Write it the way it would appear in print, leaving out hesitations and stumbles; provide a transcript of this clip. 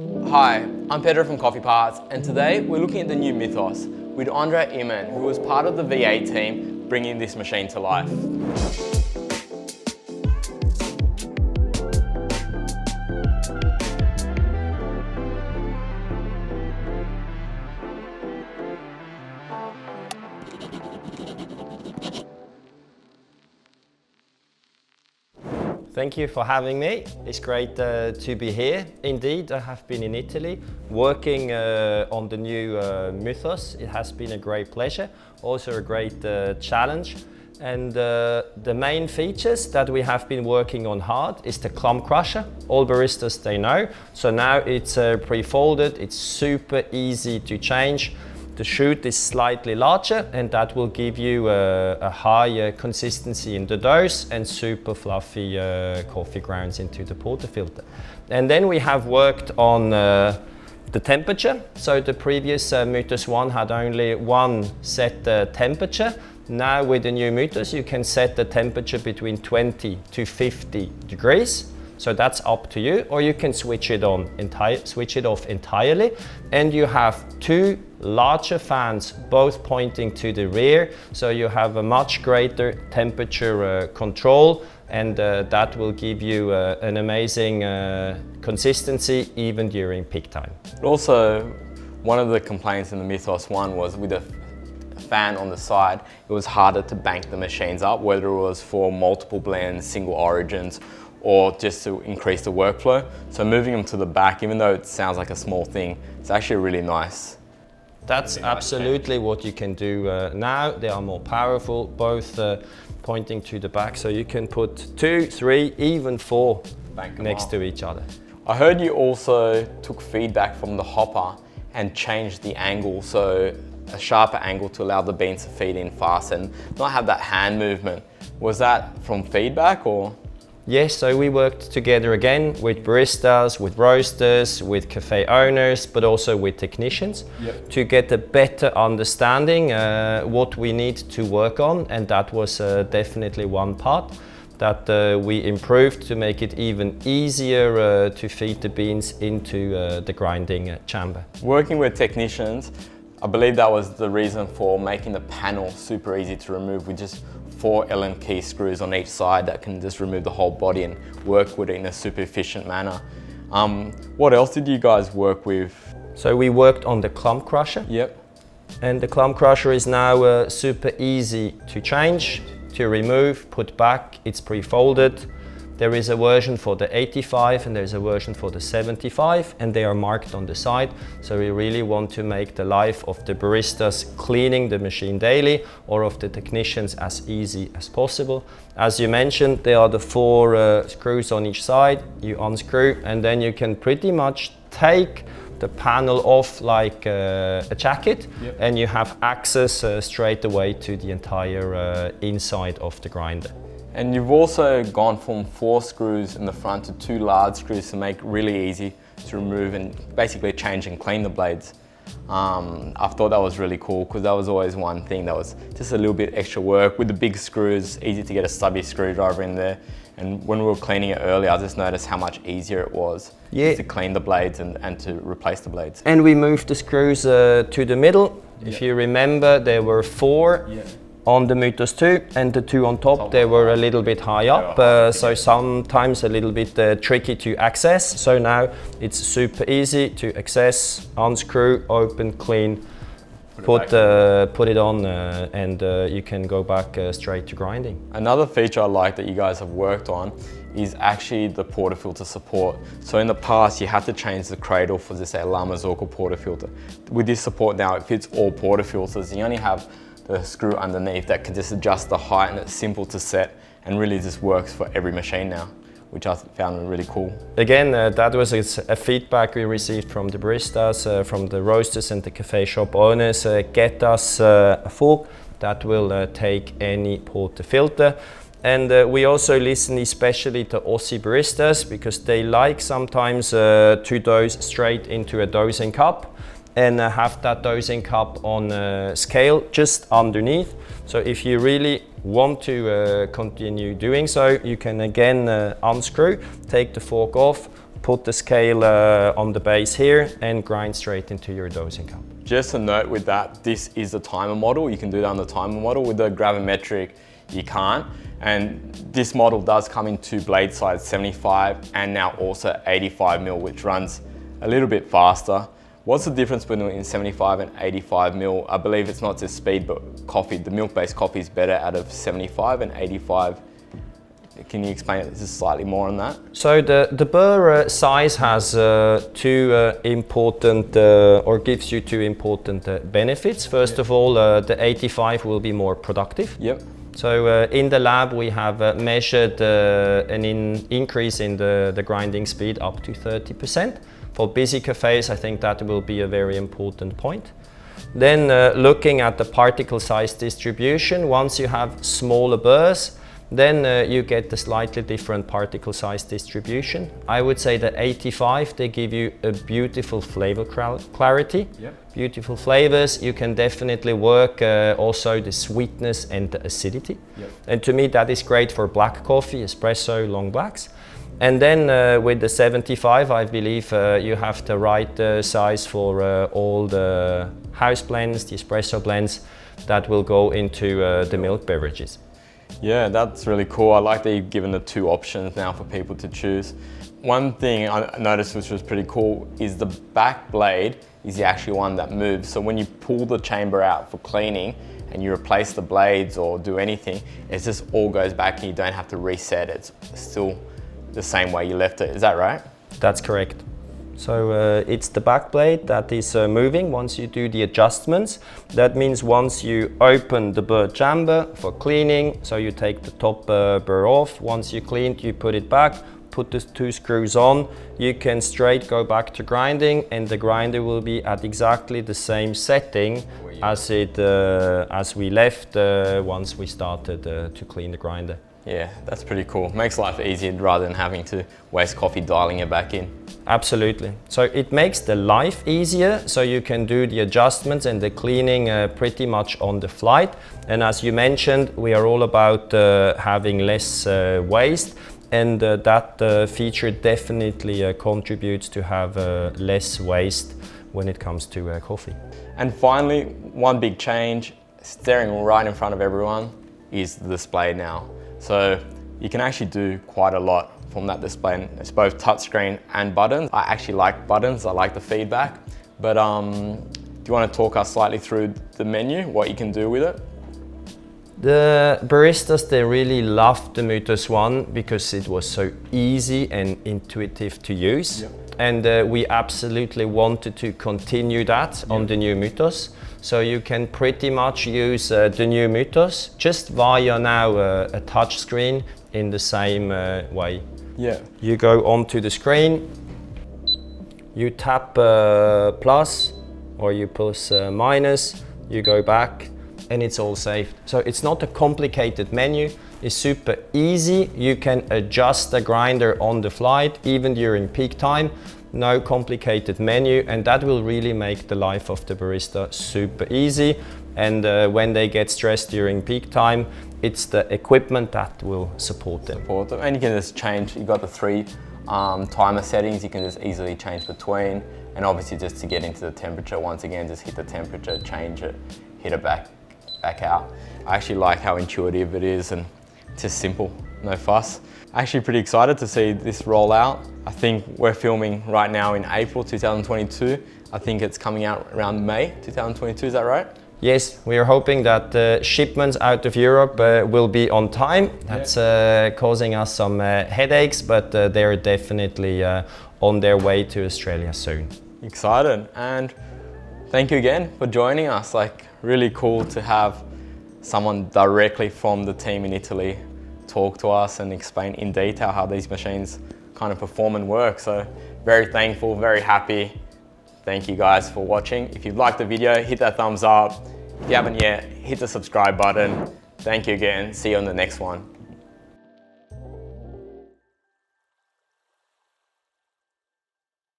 Hi, I'm Pedro from Coffee Parts, and today we're looking at the new Mythos with Andre Eiermann, who was part of the V8 team bringing this machine to life. Thank you for having me. It's great to be here. Indeed, I have been in Italy working on the new Mythos. It has been a great pleasure, also a great challenge. And the main features that we have been working on hard is the Clump Crusher. All baristas, they know. So now it's pre-folded, it's super easy to change. The chute is slightly larger, and that will give you a higher consistency in the doughs and super fluffy coffee grounds into the portafilter. And then we have worked on the temperature. So the previous Mythos 1 had only one set temperature. Now with the new Mythos you can set the temperature between 20 to 50 degrees. So that's up to you, or you can switch it off entirely. And you have two larger fans, both pointing to the rear, so you have a much greater temperature control, and that will give you an amazing consistency even during peak time. Also, one of the complaints in the Mythos 1 was with a fan on the side, it was harder to bank the machines up, whether it was for multiple blends, single origins, or just to increase the workflow. So moving them to the back, even though it sounds like a small thing, it's actually really nice. That's absolutely what you can do now. They are more powerful, both pointing to the back, so you can put 2, 3, even 4 next to each other. I heard you also took feedback from the hopper and changed the angle, so a sharper angle to allow the beans to feed in fast and not have that hand movement. Was that from feedback or? Yes, so we worked together again with baristas, with roasters, with cafe owners, but also with technicians to get a better understanding what we need to work on, and that was definitely one part that we improved to make it even easier to feed the beans into the grinding chamber. Working with technicians, I believe that was the reason for making the panel super easy to remove with just 4 Allen key screws on each side that can just remove the whole body and work with it in a super efficient manner. What else did you guys work with? So we worked on the Clump Crusher. Yep. And the Clump Crusher is now super easy to change, to remove, put back. It's pre-folded. There is a version for the 85 and there's a version for the 75, and they are marked on the side. So we really want to make the life of the baristas cleaning the machine daily, or of the technicians, as easy as possible. As you mentioned, there are the 4 screws on each side. You unscrew and then you can pretty much take the panel off like a jacket, and you have access straight away to the entire inside of the grinder. And you've also gone from 4 screws in the front to 2 large screws to make it really easy to remove and basically change and clean the blades. I thought that was really cool, because that was always one thing that was just a little bit extra work. With the big screws, easy to get a stubby screwdriver in there. And when we were cleaning it earlier, I just noticed how much easier it was to clean the blades and to replace the blades. And we moved the screws to the middle. If you remember, there were 4 on the Mythos 2, and the 2 on top, they were a little bit high up, so sometimes a little bit tricky to access. So now it's super easy to access, unscrew, open, clean, put it on, and you can go back straight to grinding. Another feature I like that you guys have worked on is actually the portafilter support. So in the past, you had to change the cradle for, just say, a La Marzocco portafilter. With this support now, it fits all portafilters. You only have the screw underneath that can just adjust the height, and it's simple to set and really just works for every machine now, which I found really cool. Again, that was a feedback we received from the baristas, from the roasters and the cafe shop owners. Get us a fork that will take any portafilter. And we also listen especially to Aussie baristas, because they like sometimes to dose straight into a dosing cup, and have that dosing cup on a scale just underneath. So if you really want to continue doing so, you can again unscrew, take the fork off, put the scale on the base here and grind straight into your dosing cup. Just a note with that, this is the timer model. You can do that on the timer model. With the gravimetric, you can't. And this model does come in two blade size, 75 and now also 85mm, which runs a little bit faster. What's the difference between 75 and 85mm? I believe it's not just speed, but coffee. The milk-based coffee is better out of 75 and 85. Can you explain it just slightly more on that? So the burr size has two important, or gives you two important benefits. First of all, the 85 will be more productive. Yep. So in the lab we have measured an increase in the grinding speed up to 30%. For busy cafes, I think that will be a very important point. Then looking at the particle size distribution, once you have smaller burrs, then you get a slightly different particle size distribution. I would say that 85, they give you a beautiful flavor clarity, yep. Beautiful flavors. You can definitely work also the sweetness and the acidity. Yep. And to me that is great for black coffee, espresso, long blacks. And then with the 75, I believe you have the right size for all the house blends, the espresso blends that will go into the milk beverages. Yeah, that's really cool. I like that you've given the two options now for people to choose. One thing I noticed which was pretty cool is the back blade is the actual one that moves. So when you pull the chamber out for cleaning and you replace the blades or do anything, it just all goes back and you don't have to reset it. It's still the same way you left it. Is that right? That's correct. So it's the back blade that is moving once you do the adjustments. That means once you open the burr chamber for cleaning, so you take the top burr off. Once you cleaned, you put it back, put the two screws on. You can straight go back to grinding, and the grinder will be at exactly the same setting as we left once we started to clean the grinder. Yeah, that's pretty cool. Makes life easier rather than having to waste coffee dialing it back in. Absolutely. So it makes the life easier, so you can do the adjustments and the cleaning pretty much on the flight. And as you mentioned, we are all about having less waste, and that feature definitely contributes to have less waste when it comes to coffee. And finally, one big change, staring right in front of everyone, is the display now. So you can actually do quite a lot from that display. It's both touchscreen and buttons. I actually like buttons, I like the feedback. But do you want to talk us slightly through the menu, what you can do with it? The baristas, they really loved the MYTHOS One because it was so easy and intuitive to use. Yep. And we absolutely wanted to continue that on the new MYTHOS. So you can pretty much use the new MYTHOS just via now a touch screen in the same way. Yeah. You go onto the screen, you tap plus or you push minus, you go back, and it's all saved. So it's not a complicated menu, it's super easy. You can adjust the grinder on the flight, even during peak time. No complicated menu, and that will really make the life of the barista super easy. And when they get stressed during peak time, it's the equipment that will support them. And you can just change, you've got the three timer settings, you can just easily change between. And obviously just to get into the temperature, once again, just hit the temperature, change it, hit it back out. I actually like how intuitive it is and just simple, no fuss. Actually pretty excited to see this roll out. I think we're filming right now in April 2022. I think it's coming out around May 2022, is that right? Yes, we are hoping that shipments out of Europe will be on time. That's causing us some headaches, but they're definitely on their way to Australia soon. Excited, and thank you again for joining us. Like, really cool to have someone directly from the team in Italy talk to us and explain in detail how these machines kind of perform and work. So very thankful, very happy. Thank you guys for watching. If you've liked the video, hit that thumbs up. If you haven't yet, hit the subscribe button. Thank you again. See you on the next one.